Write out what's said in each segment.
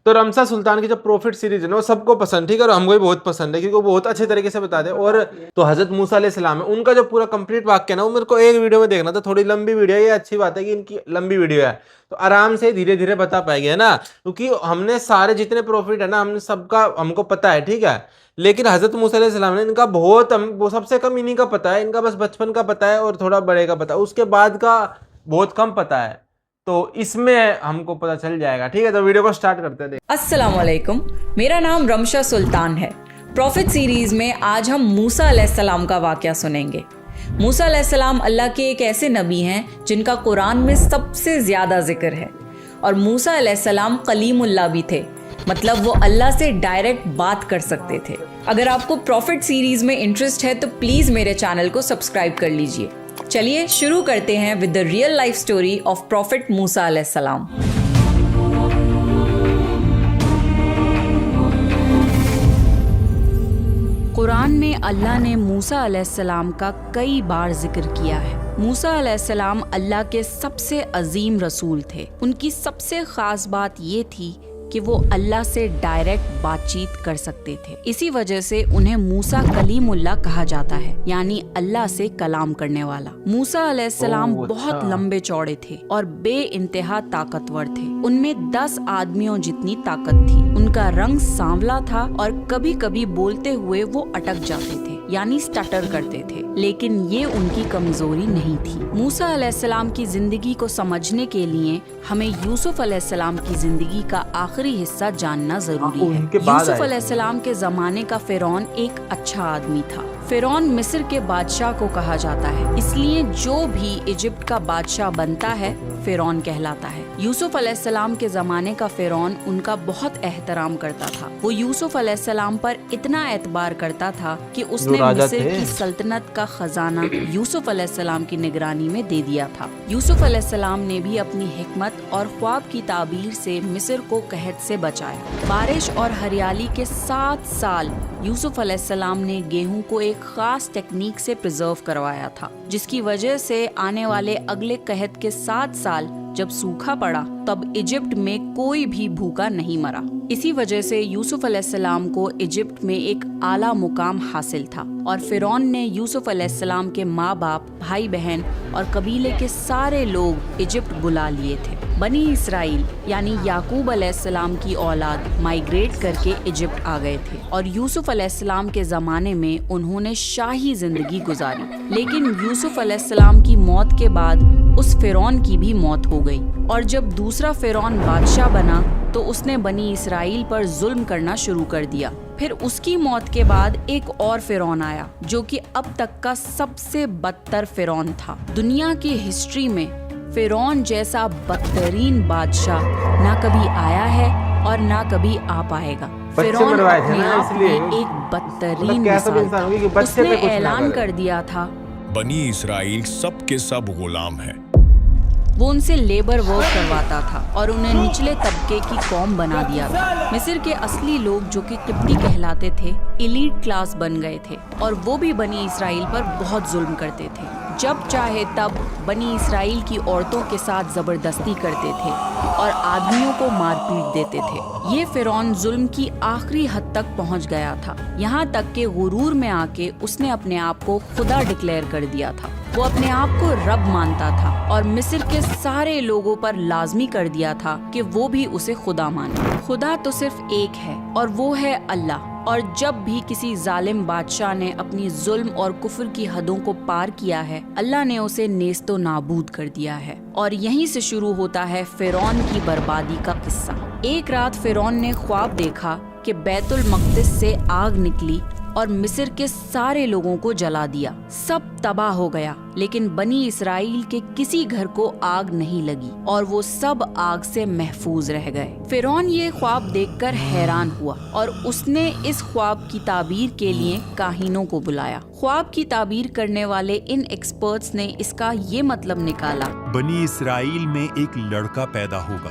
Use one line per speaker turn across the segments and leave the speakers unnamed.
تو رمسا سلطان کی جو پروفٹ سیریز ہے نا وہ سب کو پسند، ٹھیک ہے، اور ہم کو بھی بہت پسند ہے کیونکہ وہ بہت اچھے طریقے سے بتا دے. اور تو حضرت موسیٰ علیہ السلام ہے، ان کا جو پورا کمپلیٹ واقعہ نا وہ میرے کو ایک ویڈیو میں دیکھنا تھا. تھوڑی لمبی ویڈیو ہے، یہ اچھی بات ہے کہ ان کی لمبی ویڈیو ہے تو آرام سے دھیرے دھیرے بتا پائے گے نا، کیونکہ ہم نے سارے جتنے پروفٹ ہے نا ہم نے سب کا ہم کو پتا ہے، ٹھیک ہے. لیکن حضرت موسیٰ علیہ السلام نے ان کا بہت وہ سب سے کم انہی کا پتا ہے، ان کا بس بچپن کا پتا ہے اور تھوڑا بڑے کا پتا ہے، اس کے بعد کا بہت کم پتا ہے. تو اس میں ہم کو پتہ چل جائے گا، ٹھیک ہے. تو ویڈیو کو سٹارٹ کرتے ہیں.
السلام علیکم، میرا نام رمشا سلطان ہے. پروفٹ سیریز میں آج ہم موسیٰ علیہ السلام کا واقعہ سنیں گے. موسیٰ علیہ السلام اللہ کے ایک ایسے نبی ہیں جن کا قرآن میں سب سے زیادہ ذکر ہے. اور موسیٰ علیہ السلام کلیم اللہ بھی تھے، مطلب وہ اللہ سے ڈائریکٹ بات کر سکتے تھے. اگر آپ کو پروفٹ سیریز میں انٹرسٹ ہے تو پلیز میرے چینل کو سبسکرائب کر لیجئے. چلیے شروع کرتے ہیں with the real life story of prophet موسیٰ علیہ السلام. قرآن میں اللہ نے موسیٰ علیہ السلام کا کئی بار ذکر کیا ہے. موسیٰ علیہ السلام اللہ کے سب سے عظیم رسول تھے. ان کی سب سے خاص بات یہ تھی کہ وہ اللہ سے ڈائریکٹ بات چیت کر سکتے تھے. اسی وجہ سے انہیں موسیٰ کلیم اللہ کہا جاتا ہے، یعنی اللہ سے کلام کرنے والا. موسیٰ علیہ السلام بہت لمبے چوڑے تھے اور بے انتہا طاقتور تھے. ان میں 10 آدمیوں جتنی طاقت تھی. ان کا رنگ سانولا تھا اور کبھی کبھی بولتے ہوئے وہ اٹک جاتے تھے، یعنی سٹٹر کرتے تھے، لیکن یہ ان کی کمزوری نہیں تھی. موسیٰ علیہ السلام کی زندگی کو سمجھنے کے لیے ہمیں یوسف علیہ السلام کی زندگی کا آخری حصہ جاننا ضروری ہے. یوسف علیہ السلام کے زمانے کا فرعون ایک اچھا آدمی تھا. فرعون مصر کے بادشاہ کو کہا جاتا ہے، اس لیے جو بھی ایجپٹ کا بادشاہ بنتا ہے فرعون کہلاتا ہے. یوسف علیہ السلام کے زمانے کا فرعون ان کا بہت احترام کرتا تھا. وہ یوسف علیہ السلام پر اتنا اعتبار کرتا تھا کہ اس نے مصر کی سلطنت کا خزانہ یوسف علیہ السلام کی نگرانی میں دے دیا تھا. یوسف علیہ السلام نے بھی اپنی حکمت اور خواب کی تعبیر سے مصر کو قحط سے بچایا. بارش اور ہریالی کے 7 سال یوسف علیہ السلام نے گیہوں کو ایک خاص ٹیکنیک سے پرزرو کروایا تھا، جس کی وجہ سے آنے والے اگلے قحط کے 7 سال جب سوکھا پڑا تب ایجپٹ میں کوئی بھی بھوکا نہیں مرا. اسی وجہ سے یوسف علیہ السلام کو ایجپٹ میں ایک اعلیٰ مقام حاصل تھا اور فرعون نے یوسف علیہ السلام کے ماں باپ، بھائی بہن اور قبیلے کے سارے لوگ ایجپٹ بلا لیے تھے. بنی اسرائیل یعنی یعقوب علیہ السلام کی اولاد مائیگریٹ کر کے ایجپٹ آ گئے تھے اور یوسف علیہ السلام کے زمانے میں انہوں نے شاہی زندگی گزاری. لیکن یوسف علیہ السلام کی موت کے بعد اس فرعون کی بھی موت ہو گئی اور جب دوسرا فرعون بادشاہ بنا تو اس نے بنی اسرائیل پر ظلم کرنا شروع کر دیا. پھر اس کی موت کے بعد ایک اور فرعون آیا جو کہ اب تک کا سب سے بدتر فرعون تھا. دنیا کی ہسٹری میں فرعون جیسا بدترین بادشاہ نہ کبھی آیا ہے اور نہ کبھی آ پائے گا. فرعون اپنے آپ میں ایک بدترین مثال تھا. اس نے اعلان کر دیا تھا
بنی اسرائیل سب کے سب غلام ہیں.
وہ ان سے لیبر ورک کرواتا تھا اور انہیں نچلے طبقے کی قوم بنا دیا تھا. مصر کے اصلی لوگ جو کہ قبطی کہلاتے تھے ایلیٹ کلاس بن گئے تھے اور وہ بھی بنی اسرائیل پر بہت ظلم کرتے تھے. جب چاہے تب بنی اسرائیل کی عورتوں کے ساتھ زبردستی کرتے تھے اور آدمیوں کو مار پیٹ دیتے تھے. یہ فرعون ظلم کی آخری حد تک پہنچ گیا تھا، یہاں تک کہ غرور میں آ کے اس نے اپنے آپ کو خدا ڈکلیئر کر دیا تھا. وہ اپنے آپ کو رب مانتا تھا اور مصر کے سارے لوگوں پر لازمی کر دیا تھا کہ وہ بھی اسے خدا مانے. خدا تو صرف ایک ہے اور وہ ہے اللہ. اور جب بھی کسی ظالم بادشاہ نے اپنی ظلم اور کفر کی حدوں کو پار کیا ہے اللہ نے اسے نیست و نابود کر دیا ہے. اور یہیں سے شروع ہوتا ہے فرعون کی بربادی کا قصہ. ایک رات فرعون نے خواب دیکھا کہ بیت المقدس سے آگ نکلی اور مصر کے سارے لوگوں کو جلا دیا. سب تباہ ہو گیا لیکن بنی اسرائیل کے کسی گھر کو آگ نہیں لگی اور وہ سب آگ سے محفوظ رہ گئے. فرعون یہ خواب دیکھ کر حیران ہوا اور اس نے اس خواب کی تعبیر کے لیے کاہنوں کو بلایا. خواب کی تعبیر کرنے والے ان ایکسپرٹس نے اس کا یہ مطلب نکالا،
بنی اسرائیل میں ایک لڑکا پیدا ہوگا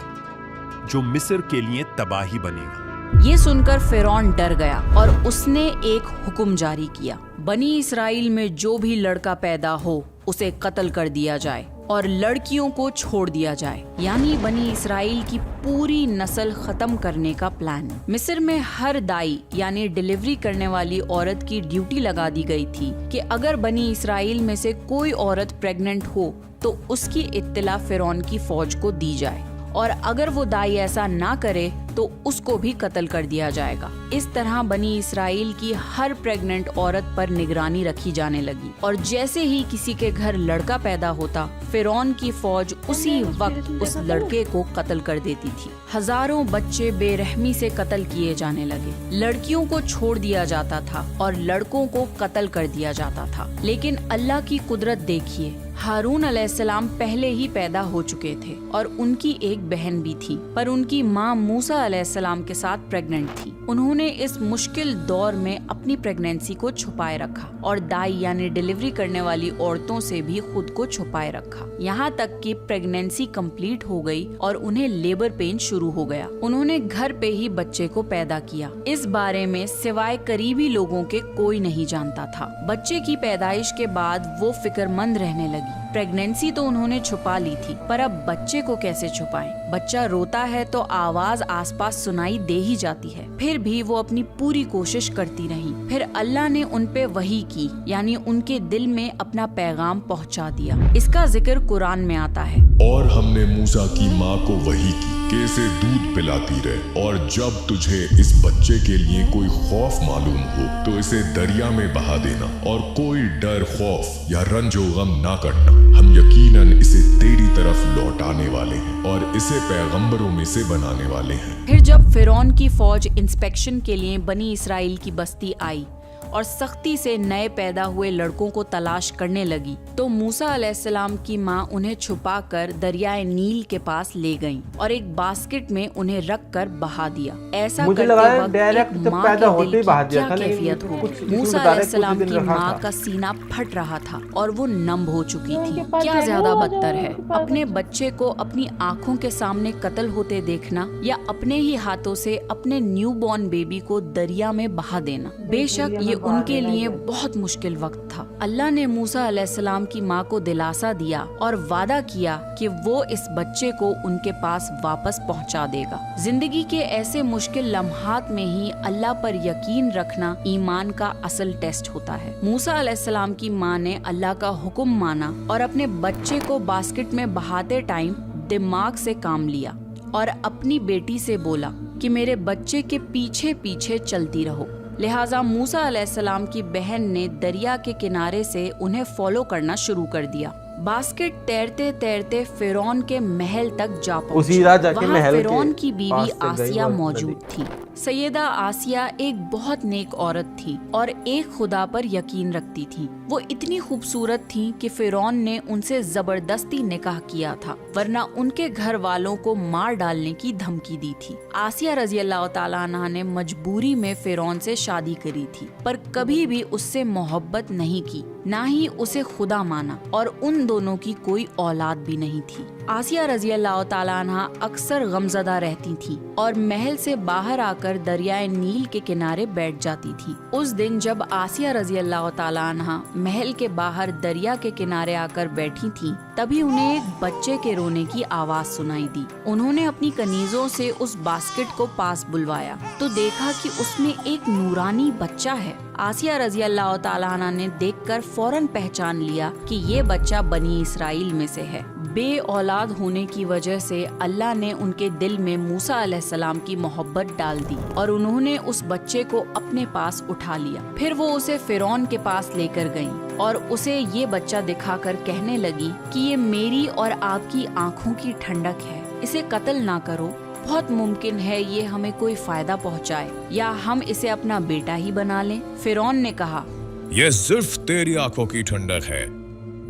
جو مصر کے لیے تباہی بنے گا.
یہ سن کر فرعون ڈر گیا اور اس نے ایک حکم جاری کیا، بنی اسرائیل میں جو بھی لڑکا پیدا ہو उसे कत्ल कर दिया जाए और लड़कियों को छोड़ दिया जाए, यानी बनी इसराइल की पूरी नस्ल खत्म करने का प्लान। मिस्र में हर दाई यानी डिलीवरी करने वाली औरत की ड्यूटी लगा दी गई थी कि अगर बनी इसराइल में से कोई औरत प्रेग्नेंट हो तो उसकी इत्तला फिरौन की फौज को दी जाए, और अगर वो दाई ऐसा ना करे तो उसको भी कत्ल कर दिया जाएगा। इस तरह बनी इसराइल की हर प्रेग्नेंट औरत पर निगरानी रखी जाने लगी, और जैसे ही किसी के घर लड़का पैदा होता, फिरौन की फौज उसी वक्त उस लड़के को कत्ल कर देती थी। हजारों बच्चे बेरहमी से कत्ल किए जाने लगे। लड़कियों को छोड़ दिया जाता था और लड़कों को कत्ल कर दिया जाता था। लेकिन अल्लाह की कुदरत देखिए, हारून अलैहिस्सलाम पहले ही पैदा हो चुके थे और उनकी एक बहन भी थी, पर उनकी माँ मूसा अलैहिस्सलाम के साथ प्रेग्नेंट थी। उन्होंने इस मुश्किल दौर में अपनी प्रेगनेंसी को छुपाए रखा और दाई यानी डिलीवरी करने वाली औरतों से भी खुद को छुपाए रखा, यहाँ तक कि प्रेगनेंसी कंप्लीट हो गई और उन्हें लेबर पेन शुरू हो गया। उन्होंने घर पे ही बच्चे को पैदा किया। इस बारे में सिवाय करीबी लोगों के कोई नहीं जानता था। बच्चे की पैदाइश के बाद वो फिक्रमंद रहने लगी। प्रेगनेंसी तो उन्होंने छुपा ली थी, पर अब बच्चे को कैसे छुपाएं? बच्चा रोता है तो आवाज आसपास सुनाई दे ही जाती है, फिर भी वो अपनी पूरी कोशिश करती रही। फिर अल्लाह ने उन पे वही की, यानी उनके दिल में अपना पैगाम पहुंचा दिया। इसका जिक्र कुरान में आता है।
और हमने मूसा की माँ को वही की कि इसे दूध पिलाती रहे, और जब तुझे इस बच्चे के लिए कोई खौफ मालूम हो तो इसे दरिया में बहा देना, और कोई डर, खौफ या रंजो गम ना करना। हम यकीनन इसे तेरी तरफ लौटाने वाले हैं और इसे पैगंबरों में से बनाने वाले हैं।
फिर जब फिरौन की फौज इंस्पेक्शन के लिए बनी इसराइल की बस्ती आई और सख्ती से नए पैदा हुए लड़कों को तलाश करने लगी, तो मूसा अलैहिस्सलाम की माँ उन्हें छुपाकर दरियाए नील के पास ले गईं और एक बास्केट में उन्हें रखकर बहा दिया। ऐसा
मुझे
करते
लगा
वक्त
डायरेक्ट
एक
जब
माँ
पैदा
के
होते
दिल
ही
की
बहा दिया
क्या
था, लेकिन
कैफियत
कुछ
होगी।
इसमें
मूसा
बता रहे
अलैहिस्सलाम
कुछ दिन
की
रखा
माँ
था।
का सीना फट रहा था और वो नम हो चुकी थी। क्या ज्यादा बदतर है, अपने बच्चे को अपनी आँखों के सामने कत्ल होते देखना या अपने ही हाथों से अपने न्यू बॉर्न बेबी को दरिया में बहा देना? बेशक ये उनके लिए बहुत मुश्किल वक्त था। अल्लाह ने मूसा अलैहिस्सलाम की माँ को दिलासा दिया और वादा किया कि वो इस बच्चे को उनके पास वापस पहुँचा देगा। जिंदगी के ऐसे मुश्किल लम्हात में ही अल्लाह पर यकीन रखना ईमान का असल टेस्ट होता है। मूसा अलैहिस्सलाम की माँ ने अल्लाह का हुक्म माना और अपने बच्चे को बास्केट में बहाते टाइम दिमाग से काम लिया और अपनी बेटी से बोला कि मेरे बच्चे के पीछे पीछे चलती रहो। लिहाजा मूसा अलैहिस्सलाम की बहन ने दरिया के किनारे से उन्हें फॉलो करना शुरू कर दिया। बास्केट तैरते तैरते फिरौन के महल तक जा पहुंची। वहाँ फिरौन की बीवी आसिया मौजूद थी। सैयदा आसिया एक बहुत नेक औरत थी और एक खुदा पर यकीन रखती थी। वो इतनी खूबसूरत थी कि फिरौन ने उनसे जबरदस्ती निकाह किया था, वरना उनके घर वालों को मार डालने की धमकी दी थी। आसिया रजी अल्लाह तआला अन्हा ने मजबूरी में फिरौन से शादी करी थी, पर कभी भी उससे मोहब्बत नहीं की, ना ही उसे खुदा माना, और उन दोनों की कोई औलाद भी नहीं थी। आसिया रजी अल्लाह तआला अन्हा अक्सर गमजदा रहती थी और महल से बाहर आकर दरियाए नील के किनारे बैठ जाती थी। उस दिन जब आसिया रजी अल्लाह तआला अन्हा महल के बाहर दरिया के किनारे आकर बैठी थी, तभी उन्हें एक बच्चे के रोने की आवाज सुनाई दी। उन्होंने अपनी कनीजों से उस बास्केट को पास बुलवाया तो देखा कि उसमें एक नूरानी बच्चा है। आसिया रजी अल्लाह तआला अन्हा ने देखकर फौरन पहचान लिया कि ये बच्चा बनी इसराइल में से है। बे औलाद होने की वजह से अल्लाह ने उनके दिल में मूसा अलैहिस्सलाम की मोहब्बत डाल दी और उन्होंने उस बच्चे को अपने पास उठा लिया। फिर वो उसे फिरौन के पास लेकर गईं और उसे ये बच्चा दिखाकर कहने लगी कि ये मेरी और आपकी आँखों की ठंडक है, इसे कत्ल ना करो। बहुत मुमकिन है ये हमें कोई फायदा पहुंचाए, या हम इसे अपना बेटा ही बना लें। फिरौन ने कहा,
ये सिर्फ तेरी आंखों की ठंडक है,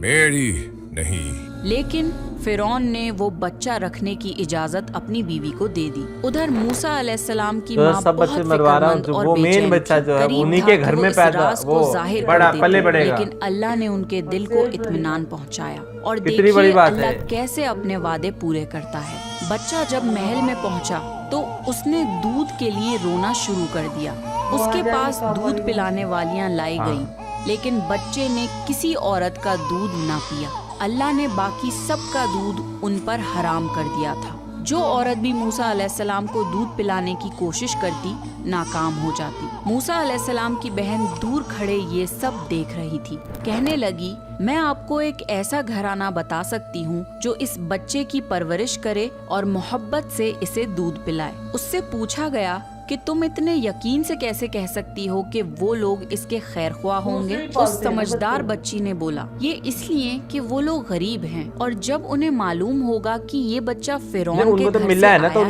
मेरी नहीं।
लेकिन फिरौन ने वो बच्चा रखने की इजाजत अपनी बीवी को दे दी। उधर मूसा अलैहिस्सलाम की माँ
सब
बहुत
बच्चे मरवा रहा
फिक्रमंद
हूँ,
और
वो मेन
बेचैन
बच्चा
थी।
जो है
करीब
उन्हीं
था
के
कि
घर
वो
में
इस
पैदा,
राज को
वो
जाहिर
बड़ा
कर
पले
देती,
बढ़ेगा।
लेकिन अल्लाह ने उनके दिल को इत्मीनान पहुँचाया। और
कितनी
देखिए
बड़ी बात
अल्लाह
है।
कैसे अपने वादे पूरे करता है। बच्चा जब महल में पहुँचा तो उसने दूध के लिए रोना शुरू कर दिया। उसके पास दूध पिलाने वालियाँ लाई गईं, लेकिन बच्चे ने किसी औरत का दूध ना पिया। अल्लाह ने बाकी सब का दूध उन पर हराम कर दिया था। जो औरत भी मूसा अलैहिस्सलाम को दूध पिलाने की कोशिश करती नाकाम हो जाती। मूसा अलैहिस्सलाम की बहन दूर खड़े ये सब देख रही थी। कहने लगी, मैं आपको एक ऐसा घराना बता सकती हूँ जो इस बच्चे की परवरिश करे और मोहब्बत से इसे दूध पिलाए। उससे पूछा गया कि तुम इतने यकीन से कैसे कह सकती हो कि वो लोग इसके खैरख्वाह होंगे? उस समझदार बच्ची ने बोला, ये इसलिए कि वो लोग गरीब हैं और जब उन्हें मालूम होगा कि ये बच्चा फिरौन के घर से आया है तो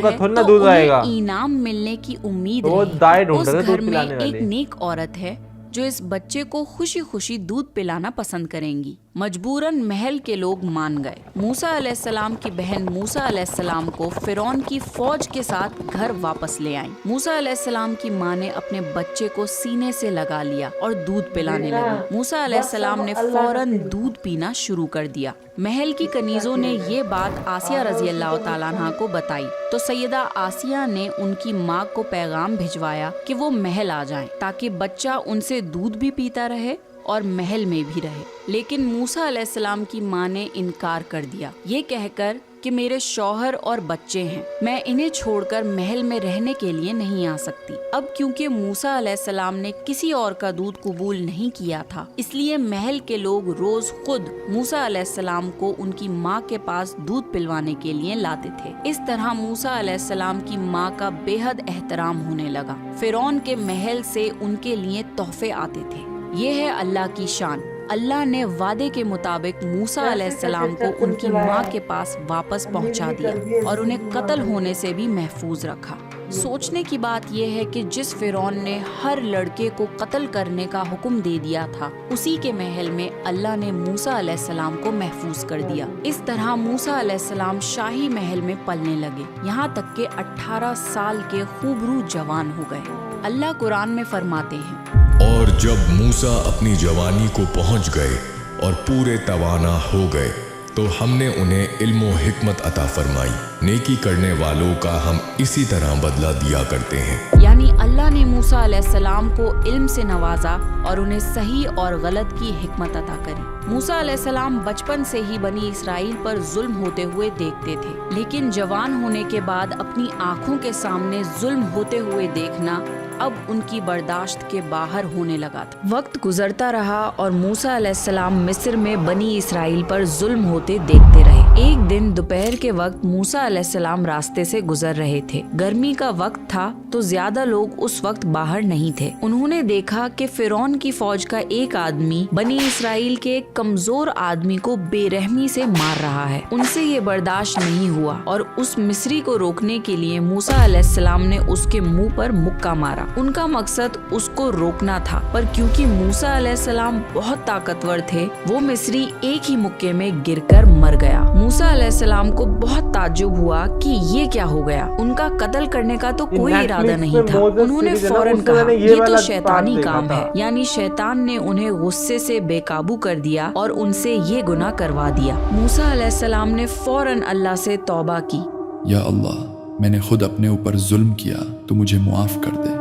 उन्हें इनाम मिलने की उम्मीद है। उस घर में एक नेक औरत है जो इस बच्चे को खुशी खुशी दूध पिलाना पसंद करेंगी। मजबूरन महल के लोग मान गए। मूसा अलैहिस्सलाम की बहन मूसा अलैहिस्सलाम को फिरौन की फौज के साथ घर वापस ले आई। मूसा अलैहिस्सलाम की माँ ने अपने बच्चे को सीने से लगा लिया और दूध पिलाने लगी। मूसा अलैहिस्सलाम ने फौरन दूध पीना शुरू कर दिया। महल की कनीजों ने ये बात आसिया रज़ी अल्लाह तआला अन्हा को बताई तो सैयदा आसिया ने उनकी माँ को पैगाम भिजवाया कि वो महल आ जाएं ताकि बच्चा उनसे दूध भी पीता रहे और महल में भी रहे। लेकिन मूसा अलैहिस्सलाम की माँ ने इनकार कर दिया, ये कहकर कि मेरे शौहर और बच्चे हैं, मैं इन्हें छोड़कर महल में रहने के लिए नहीं आ सकती। अब क्योंकि मूसा अलैहिस्सलाम ने किसी और का दूध कबूल नहीं किया था, इसलिए महल के लोग रोज खुद मूसा अलैहिस्सलाम को उनकी माँ के पास दूध पिलवाने के लिए लाते थे। इस तरह मूसा अलैहिस्सलाम की माँ का बेहद एहतराम होने लगा। फिरौन के महल से उनके लिए तोहफे आते थे। ये है अल्लाह की शान। अल्लाह ने वादे के मुताबिक मूसा अलैहिस्सलाम को उनकी माँ के पास वापस पहुँचा दिया और उन्हें कत्ल होने से भी महफूज रखा। सोचने की बात यह है कि जिस फिरौन ने हर लड़के को कत्ल करने का हुक्म दे दिया था, उसी के महल में अल्लाह ने मूसा अलैहिस्सलाम को महफूज कर दिया। इस तरह मूसा अलैहिस्सलाम शाही महल में पलने लगे, यहाँ तक के 18 साल के खूबरू जवान हो गए। अल्लाह कुरान में फरमाते हैं,
और जब मूसा अपनी जवानी को पहुंच गए और पूरे तवाना हो गए तो हमने उन्हें इल्म व हिकमत अता फरमाई। नेकी करने वालों का हम इसी तरह बदला दिया करते हैं।
यानी अल्लाह ने मूसा अलैहिस्सलाम को इल्म से नवाजा और उन्हें सही और गलत की हिकमत अता करी। मूसा अलैहिस्सलाम बचपन से ही बनी इसराइल पर जुल्म होते हुए देखते थे, लेकिन जवान होने के बाद अपनी आँखों के सामने जुल्म होते हुए देखना अब उनकी बर्दाश्त के बाहर होने लगा था। वक्त गुजरता रहा और मूसा अलैहिस्सलाम मिस्र में बनी इसराइल पर जुल्म होते देखते रहे। एक दिन दोपहर के वक्त मूसा अलैहिस्सलाम रास्ते से गुजर रहे थे। गर्मी का वक्त था तो ज्यादा लोग उस वक्त बाहर नहीं थे। उन्होंने देखा कि फिरौन की फौज का एक आदमी बनी इसराइल के एक कमजोर आदमी को बेरहमी से मार रहा है। उनसे ये बर्दाश्त नहीं हुआ और उस मिस्री को रोकने के लिए मूसा अलैहिस्सलाम ने उसके मुंह पर मुक्का मारा। उनका मकसद उसको रोकना था, पर क्योंकि मूसा अलैहिस्सलाम बहुत ताकतवर थे, वो मिस्री एक ही मुक्के में गिरकर मर गया। मूसा अलैहिस्सलाम को बहुत ताज्जुब हुआ कि ये क्या हो गया। उनका कत्ल करने का तो कोई इरादा नहीं था। उन्होंने फौरन कहा, ये तो शैतानी काम है। यानी शैतान ने उन्हें गुस्से से बेकाबू कर दिया और उनसे ये गुनाह करवा दिया। मूसा अलैहिस्सलाम ने फौरन अल्लाह से तौबा की,
या अल्लाह, मैंने खुद अपने ऊपर जुल्म किया, तो मुझे मुआफ कर दे।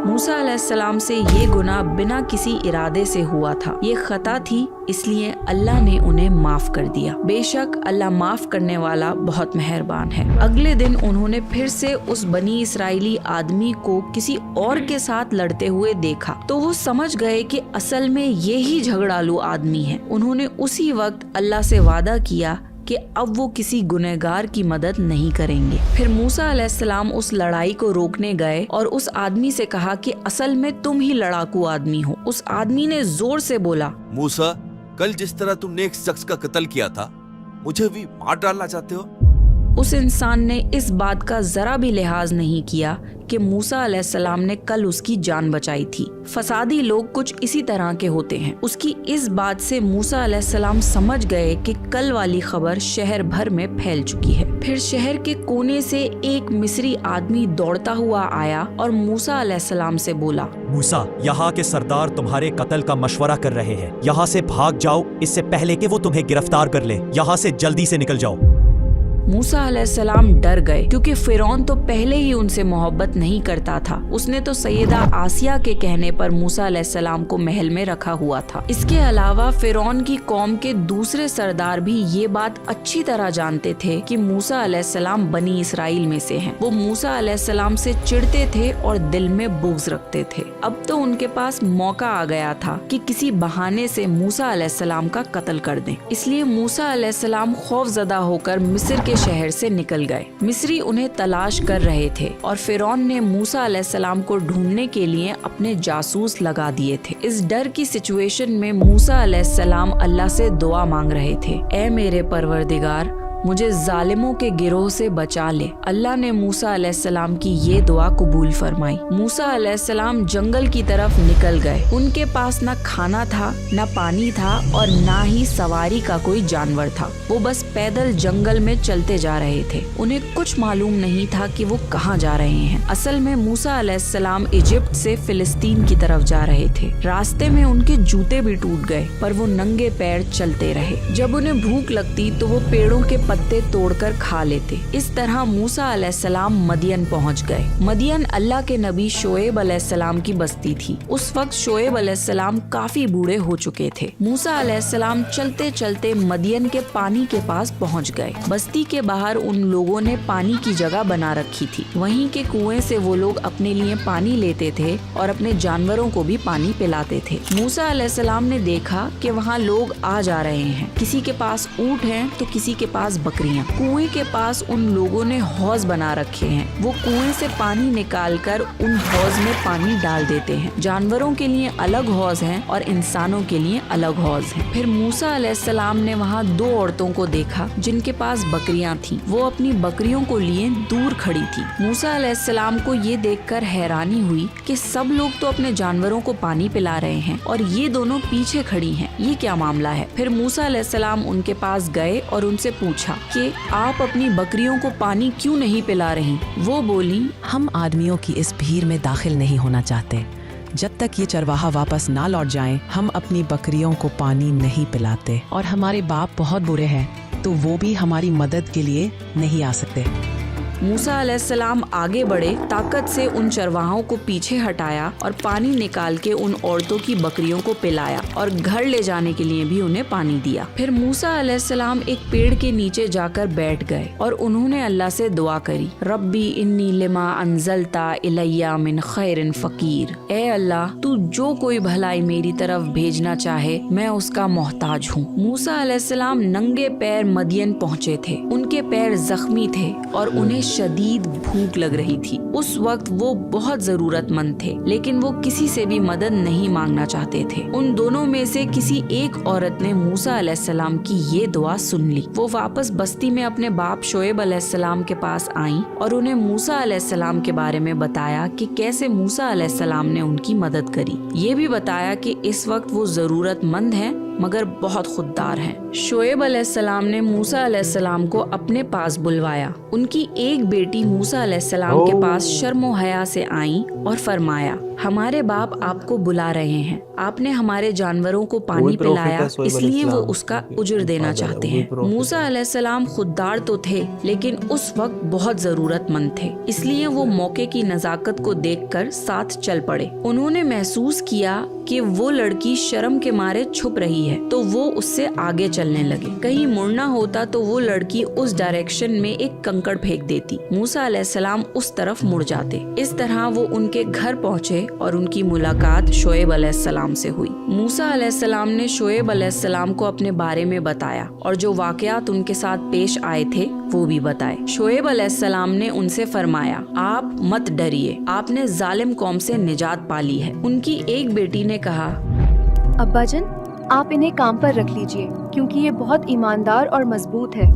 मूसा अलैहिस्सलाम से ये गुनाह बिना किसी इरादे से हुआ था, ये खता थी, इसलिए अल्लाह ने उन्हें माफ कर दिया। बेशक अल्लाह माफ करने वाला बहुत मेहरबान है। अगले दिन उन्होंने फिर से उस बनी इसराइली आदमी को किसी और के साथ लड़ते हुए देखा तो वो समझ गए कि असल में ये ही झगड़ालू आदमी है। उन्होंने उसी वक्त अल्लाह से वादा किया कि अब वो किसी गुनहगार की मदद नहीं करेंगे। फिर मूसा अलैहिस्सलाम उस लड़ाई को रोकने गए और उस आदमी से कहा कि असल में तुम ही लड़ाकू आदमी हो। उस आदमी ने जोर से बोला,
मूसा, कल जिस तरह तुमने एक शख्स का कत्ल किया था, मुझे भी मार डालना चाहते हो?
उस इंसान ने इस बात का जरा भी लिहाज नहीं किया कि मूसा अलैहिस्सलाम ने कल उसकी जान बचाई थी। फसादी लोग कुछ इसी तरह के होते हैं। उसकी इस बात से मूसा अलैहिस्सलाम समझ गए कि कल वाली खबर शहर भर में फैल चुकी है। फिर शहर के कोने से एक मिस्री आदमी दौड़ता हुआ आया और मूसा अलैहिस्सलाम से बोला,
मूसा, यहाँ के सरदार तुम्हारे कत्ल का मशवरा कर रहे हैं। यहाँ से भाग जाओ इससे पहले कि वो तुम्हें गिरफ्तार कर ले। यहाँ से जल्दी से निकल जाओ।
मूसा अलैहिस्सलाम डर गए क्योंकि फिरौन तो पहले ही उनसे मोहब्बत नहीं करता था। उसने तो सैयदा आसिया के कहने पर मूसा अलैहिस्सलाम को महल में रखा हुआ था। इसके अलावा फिरौन की कौम के दूसरे सरदार भी ये बात अच्छी तरह जानते थे कि मूसा अलैहिस्सलाम बनी इसराइल में से हैं। वो मूसा अलैहिस्सलाम से चिढ़ते थे और दिल में बुग़्ज़ रखते थे। अब तो उनके पास मौका आ गया था कि किसी बहाने से मूसा अलैहिस्सलाम का कत्ल कर दें। इसलिए मूसा अलैहिस्सलाम खौफजदा होकर मिस्र के शहर से निकल गए। मिस्री उन्हें तलाश कर रहे थे और फिरौन ने मूसा अलैहिस्सलाम को ढूंढने के लिए अपने जासूस लगा दिए थे। इस डर की सिचुएशन में मूसा अलैहिस्सलाम अल्लाह से दुआ मांग रहे थे, ऐ मेरे परवरदिगार, मुझे जालिमों के गिरोह से बचा ले। अल्लाह ने मूसा अलैहिस्सलाम की ये दुआ कबूल फरमाई। मूसा अलैहिस्सलाम जंगल की तरफ निकल गए। उनके पास न खाना था, न पानी था और न ही सवारी का कोई जानवर था। वो बस पैदल जंगल में चलते जा रहे थे। उन्हें कुछ मालूम नहीं था कि वो कहाँ जा रहे हैं। असल में मूसा अलैहिस्सलाम इजिप्ट से फिलिस्तीन की तरफ जा रहे थे। रास्ते में उनके जूते भी टूट गए, पर वो नंगे पैर चलते रहे। जब उन्हें भूख लगती तो वो पेड़ों के पत्ते तोड़कर खा लेते। इस तरह मूसा अलैहिस्सलाम मदियन पहुंच गए। मदियन अल्लाह के नबी शोएब अलैहिस्सलाम की बस्ती थी। उस वक्त शोएब अलैहिस्सलाम काफी बूढ़े हो चुके थे। मूसा अलैहिस्सलाम चलते चलते मदियन के पानी के पास पहुंच गए। बस्ती के बाहर उन लोगों ने पानी की जगह बना रखी थी। वहीं के कुएं से वो लोग अपने लिए पानी लेते थे और अपने जानवरों को भी पानी पिलाते थे। मूसा अलैहिस्सलाम ने देखा कि वहाँ लोग आ जा रहे हैं। किसी के पास ऊँट हैं तो किसी के पास बकरियां। कुएं के पास उन लोगों ने हौज बना रखे हैं। वो कुएं से पानी निकालकर उन हौज में पानी डाल देते हैं। जानवरों के लिए अलग हौज हैं और इंसानों के लिए अलग हौज हैं। फिर मूसा अलैहिस्सलाम ने वहाँ दो औरतों को देखा जिनके पास बकरियां थीं। वो अपनी बकरियों को लिए दूर खड़ी थी। मूसा अलैहिस्सलाम को ये देखकर हैरानी हुई कि सब लोग तो अपने जानवरों को पानी पिला रहे हैं और ये दोनों पीछे खड़ी हैं। ये क्या मामला है? फिर मूसा अलैहिस्सलाम उनके पास गए और उनसे पूछा कि आप अपनी बकरियों को पानी क्यों नहीं पिला रही? वो बोली,
हम आदमियों की इस भीड़ में दाखिल नहीं होना चाहते। जब तक ये चरवाहा वापस ना लौट जाएं, हम अपनी बकरियों को पानी नहीं पिलाते। और हमारे बाप बहुत बुरे हैं, तो वो भी हमारी मदद के लिए नहीं आ सकते।
मूसा अलैहिस्सलाम आगे बढ़े, ताकत से उन चरवाहों को पीछे हटाया और पानी निकाल के उन औरतों की बकरियों को पिलाया और घर ले जाने के लिए भी उन्हें पानी दिया। फिर मूसा अलैहिस्सलाम एक पेड़ के नीचे जाकर बैठ गए और उन्होंने अल्लाह से दुआ करी, रब्बी इन्नी लिमा अंजलता इलैया मिन खैरिन फकीर। ए अल्लाह, तू जो कोई भलाई मेरी तरफ भेजना चाहे मैं उसका मोहताज हूँ। मूसा अलैहिस्सलाम नंगे पैर मदियन पहुँचे थे। उनके पैर जख्मी थे और उन्हें शदीद भूख लग रही थी। उस वक्त वो बहुत जरूरतमंद थे, लेकिन वो किसी से भी मदद नहीं मांगना चाहते थे। उन दोनों में से किसी एक औरत ने मूसा अलैहिस्सलाम की ये दुआ सुन ली। वो वापस बस्ती में अपने बाप शोएब अलैहिस्सलाम के पास आईं और उन्हें मूसा अलैहिस्सलाम के बारे में बताया कि कैसे मूसा अलैहिस्सलाम ने उनकी मदद करी। ये भी बताया कि इस वक्त वो जरूरतमंद हैं मगर बहुत खुददार हैं। शोएब अलैहिस्सलाम ने मूसा अलैहिस्सलाम को अपने पास बुलवाया। उनकी एक बेटी मूसा अलैहिस्सलाम के पास शर्म व हया से आई और फरमाया, हमारे बाप आपको बुला रहे हैं। आपने हमारे जानवरों को पानी पिलाया, इसलिए वो उसका उजर देना चाहते हैं। मूसा अलैहिस्सलाम खुददार तो थे, लेकिन उस वक्त बहुत जरूरतमंद थे, इसलिए वो मौके की नजाकत को देखकर साथ चल पड़े। उन्होंने महसूस किया कि वो लड़की शर्म के मारे छुप रही है, तो वो उससे आगे चलने लगे। कहीं मुड़ना होता तो वो लड़की उस डायरेक्शन में एक कंकड़ फेंक देती। मूसा अलैहिस्सलाम उस तरफ मुड़ जाते। इस तरह वो उनके घर पहुँचे और उनकी मुलाकात शोएब अलैहिस्सलाम से हुई। मूसा अलैहिस्सलाम ने शोएब अलैहिस्सलाम को अपने बारे में बताया और जो वाकयात उनके साथ पेश आए थे वो भी बताए। शोएब अलैहिस्सलाम ने उनसे फरमाया, आप मत डरिए, आपने जालिम कौम से निजात पा ली है। उनकी एक बेटी ने कहा,
अब्बाजन, आप इन्हें काम पर रख लीजिए क्योंकि ये बहुत ईमानदार और मजबूत है।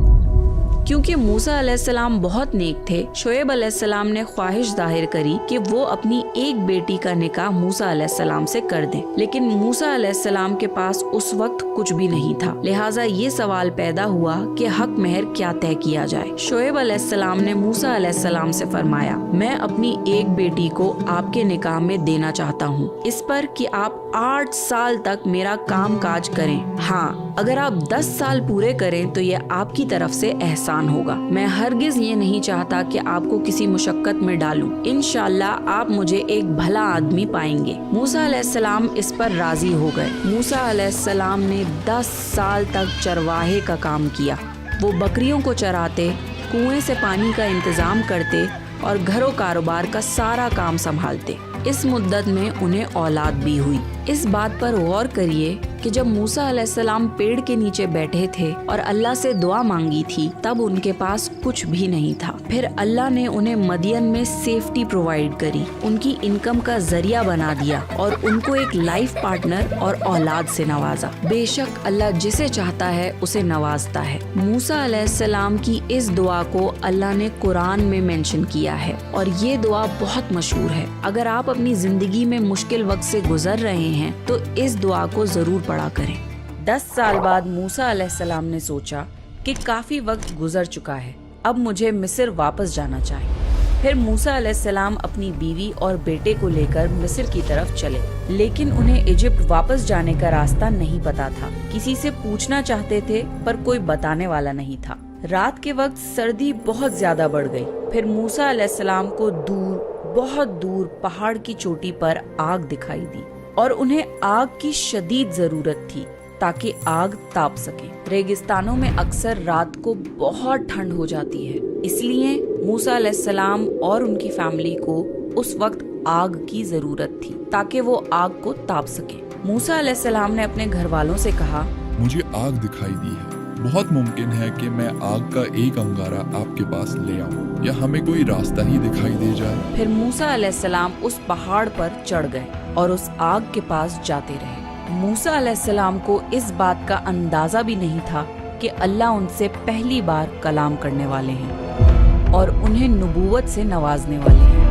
क्योंकि मूसा अलैहिस्सलाम बहुत नेक थे, शोएब अलैहिस्सलाम ने ख्वाहिश जाहिर करी कि वो अपनी एक बेटी का निकाह मूसा अलैहिस्सलाम से कर दें, लेकिन मूसा अलैहिस्सलाम के पास उस वक्त कुछ भी नहीं था। लिहाजा ये सवाल पैदा हुआ कि हक महर क्या तय किया जाए। शोएब अलैहिस्सलाम ने मूसा अलैहिस्सलाम से फरमाया, मैं अपनी एक बेटी को आपके निकाह में देना चाहता हूँ, इस पर कि आप 8 साल तक मेरा काम काज करें। हाँ, अगर आप 10 साल पूरे करें तो ये आपकी तरफ से एहसान होगा। मैं हरगिज ये नहीं चाहता कि आपको किसी मुशक्कत में डालूं। इंशाअल्लाह आप मुझे एक भला आदमी पाएंगे। मूसा अलैहिस्सलाम इस पर राजी हो गए। मूसा अलैहिस्सलाम ने 10 साल तक चरवाहे का काम किया। वो बकरियों को चराते, कुएं से पानी का इंतजाम करते और घरों कारोबार का सारा काम संभालते। इस मुद्दत में उन्हें औलाद भी हुई। इस बात पर गौर करिए कि जब मूसा अलैहिस्सलाम पेड़ के नीचे बैठे थे और अल्लाह से दुआ मांगी थी, तब उनके पास कुछ भी नहीं था। फिर अल्लाह ने उन्हें मदियन में सेफ्टी प्रोवाइड करी, उनकी इनकम का जरिया बना दिया और उनको एक लाइफ पार्टनर और औलाद से नवाजा। बेशक अल्लाह जिसे चाहता है उसे नवाजता है। मूसा अलैहिस्सलाम की इस दुआ को अल्लाह ने कुरान में मेंशन किया है और ये दुआ बहुत मशहूर है। अगर आप अपनी जिंदगी में मुश्किल वक्त से गुजर रहे हैं तो इस दुआ को जरूर पढ़ा करें। 10 साल बाद मूसा अलैहिस्सलाम ने सोचा कि काफी वक्त गुजर चुका है, अब मुझे मिस्र वापस जाना चाहिए। फिर मूसा अलैहिस्सलाम अपनी बीवी और बेटे को लेकर मिस्र की तरफ चले, लेकिन उन्हें इजिप्ट वापस जाने का रास्ता नहीं पता था। किसी से पूछना चाहते थे पर कोई बताने वाला नहीं था। रात के वक्त सर्दी बहुत ज्यादा बढ़ गई। फिर मूसा अलैहिस्सलाम को बहुत दूर पहाड़ की चोटी पर आग दिखाई दी और उन्हें आग की शदीद जरूरत थी ताकि आग ताप सके। रेगिस्तानों में अक्सर रात को बहुत ठंड हो जाती है, इसलिए मूसा अलैहिस्सलाम और उनकी फैमिली को उस वक्त आग की जरूरत थी ताकि वो आग को ताप सके। मूसा अलैहिस्सलाम ने अपने घर वालों से कहा,
मुझे आग दिखाई दी है, बहुत मुमकिन है कि मैं आग का एक अंगारा आपके पास ले आऊं या हमें कोई रास्ता ही दिखाई दे जाए।
फिर मूसा अलैहिस्सलाम उस पहाड़ पर चढ़ गए और उस आग के पास जाते रहे। मूसा अलैहिस्सलाम को इस बात का अंदाजा भी नहीं था कि अल्लाह उनसे पहली बार कलाम करने वाले हैं और उन्हें नबूवत से नवाजने वाले हैं।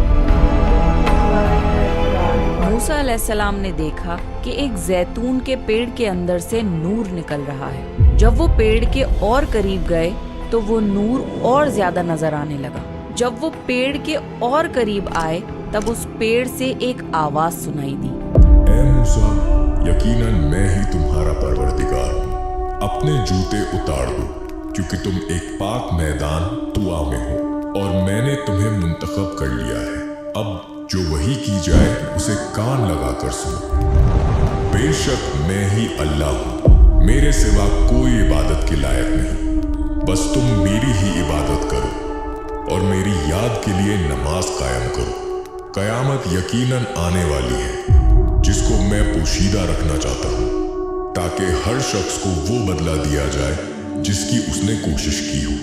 मूसा अलैहिस्सलाम ने देखा कि एक जैतून के पेड़ के अंदर से नूर निकल रहा है। जब वो पेड़ के और करीब गए तो वो नूर और ज्यादा नजर आने लगा। जब वो पेड़ के और करीब आए तब उस पेड़ से एक आवाज सुनाई दी,
ऐ मूसा, यकीनन मैं ही तुम्हारा परवरदिगार हूँ। अपने जूते उतार दो क्योंकि तुम एक पाक मैदान तुआ में हो और मैंने तुम्हें मुंतखब कर लिया है। अब जो वही की जाए उसे कान लगा कर सुनो। बेशक मैं ही अल्लाह हूँ, मेरे सिवा कोई इबादत के लायक नहीं। बस तुम मेरी ही इबादत करो और मेरी याद के लिए नमाज कायम करो। कयामत यकीनन आने वाली है जिसको मैं पोशीदा रखना चाहता हूँ ताकि हर शख्स को वो बदला दिया जाए जिसकी उसने कोशिश की हो।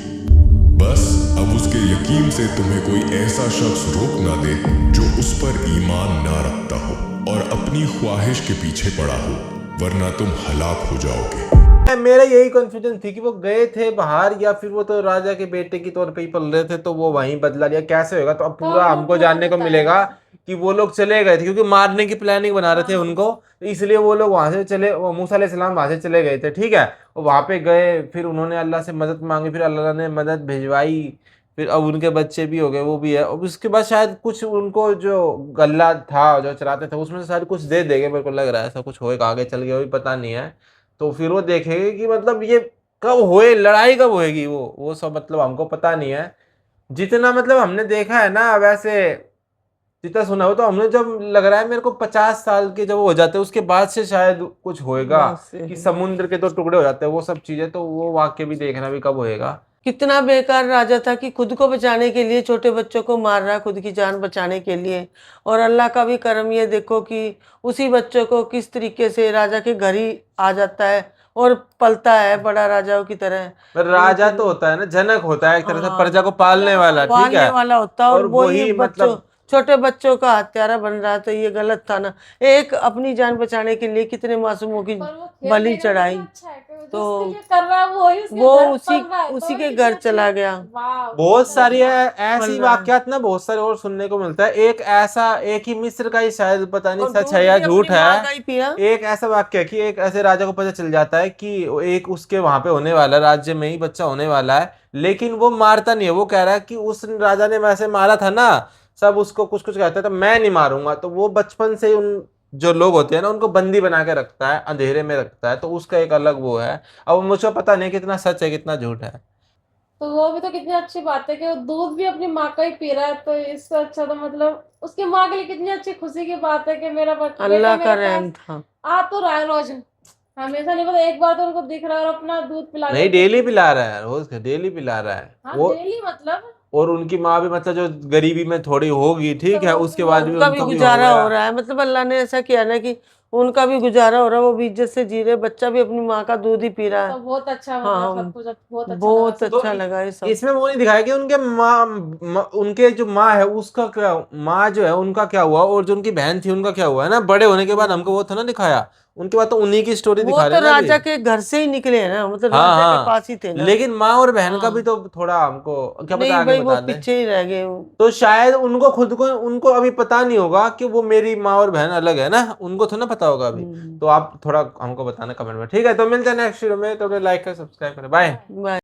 बस अब उसके यकीन से तुम्हें कोई ऐसा शख्स रोक ना दे जो उस पर ईमान ना रखता हो और अपनी ख्वाहिश के पीछे पड़ा हो, वरना तुम हलाक हो जाओगे।
मेरा यही कंफ्यूजन थी कि वो गए थे बाहर या फिर वो तो राजा के बेटे की तौर पे ही पल रहे थे, तो वो वहीं बदला लिया, कैसे होगा? तो अब पूरा हमको जानने को मिलेगा कि वो लोग चले गए थे क्योंकि मारने की प्लानिंग बना रहे थे उनको, तो इसलिए वो लोग वहां से चले, वो मूसा अलैहिस्सलाम वहां से चले गए थे। ठीक है, वो वहां पे गए, फिर उन्होंने अल्लाह से मदद मांगी, फिर अल्लाह ने मदद भिजवाई, फिर अब उनके बच्चे भी हो गए, वो भी है। और उसके बाद शायद कुछ उनको जो गल्ला था जो चलाते थे उसमें से शायद कुछ दे देंगे, मेरे को लग रहा है ऐसा कुछ होएगा, आगे चल गया भी पता नहीं है। तो फिर वो देखेंगे कि मतलब ये कब होए, लड़ाई कब होएगी, वो सब मतलब हमको पता नहीं है। जितना मतलब हमने देखा है ना, वैसे जितना सुना हो तो हमने जब लग रहा है मेरे को 50 साल के जब हो जाते हैं उसके बाद से शायद कुछ होएगा कि समुद्र के तो टुकड़े हो जाते हैं, वो सब चीजें, तो वो वाक्य भी देखना भी कब होएगा।
कितना बेकार राजा था कि खुद को बचाने के लिए छोटे बच्चों को मार रहा है, खुद की जान बचाने के लिए। और अल्लाह का भी करम ये देखो कि उसी बच्चों को किस तरीके से राजा के घर ही आ जाता है और पलता है बड़ा राजाओं की तरह।
राजा तो होता है ना, जनक होता है एक तरह से, प्रजा को पालने वाला, ठीक है,
पालने वाला होता है, और वही बच्चों
मतलब
छोटे बच्चों का हत्यारा बन रहा, तो ये गलत था ना। एक अपनी जान बचाने के लिए कितने मासूमों की बलि चढ़ाई, तो वो उसी के घर चला गया।
बहुत सारी ऐसी वाकयात ना, बहुत सारे और सुनने को मिलता है। एक ही मिस्र का ही शायद, पता नहीं सच है या झूठ है, एक ऐसा वाक्य है कि एक ऐसे राजा को पता चल जाता है कि एक उसके वहां पे होने वाला, राज्य में ही बच्चा होने वाला है, लेकिन वो मारता नहीं है। वो कह रहा है कि उस राजा ने वैसे मारा था ना, सब उसको कुछ कुछ कहता है, तो मैं नहीं मारूंगा। तो वो बचपन से उन जो लोग होते हैं ना उनको बंदी बना के रखता है, अंधेरे में रखता है, तो उसका एक अलग वो है। अब मुझे पता नहीं कितना सच है कितना झूठ है।
तो वो भी तो कितनी अच्छी बात है कि वो दूध भी अपनी माँ का ही पी रहा है, तो इससे अच्छा तो मतलब उसकी माँ के लिए कितनी अच्छी खुशी की बात है कि मेरा बेटा
अल्लाह का
मेरे
रहम
पास
था।
आ तो रहा है रोज, हमेशा नहीं, पता एक बार तो उनको दिख रहा है और अपना दूध पिला
नहीं, डेली पिला रहा है, रोज डेली पिला रहा है
हाँ
वो।
डेली मतलब।
और उनकी माँ भी मतलब जो गरीबी में थोड़ी होगी, ठीक
तो
है,
वो
उसके
भी
बाद भी
उनका भी
उनका भी हो
गुजारा हो
गया।
रहा है, मतलब अल्लाह ने ऐसा किया ना कि उनका भी गुजारा हो रहा है, वो भी इज्जत से जी रहे, बच्चा भी अपनी माँ का दूध ही पी रहा
तो
है।
बहुत अच्छा,
हाँ,
मतलब सब कुछ बहुत अच्छा
बहुत
लगा।
अच्छा लगा ये सब।
इसमें वो नहीं दिखाया कि उनके उनके जो माँ है उसका क्या, माँ जो है उनका क्या हुआ, और जो उनकी बहन थी उनका क्या हुआ है ना, बड़े होने के बाद हमको वो था ना दिखाया, उनके बाद तो उन्हीं की स्टोरी
वो
दिखा
तो
रहे हैं ना अभी।
राजा के घर से ही निकले हैं ना, मतलब
हाँ
राजा के
हाँ,
पास ही थे ना।
लेकिन माँ और बहन का
हाँ।
भी तो थोड़ा हमको क्या पता
नहीं
आगे
भाई, वो
बता दें।
पीछे ही रह गए।
तो शायद उनको खुद को, उनको अभी पता नहीं होगा कि वो मेरी माँ और बहन अलग है ना, उनको तो ना पता होगा अभी। तो आप थोड़ा हमको बताना कमेंट में, ठीक है। तो मिलते हैं नेक्स्ट वीडियो में, तो लाइक कर सब्सक्राइब करें, बाय।
बाय।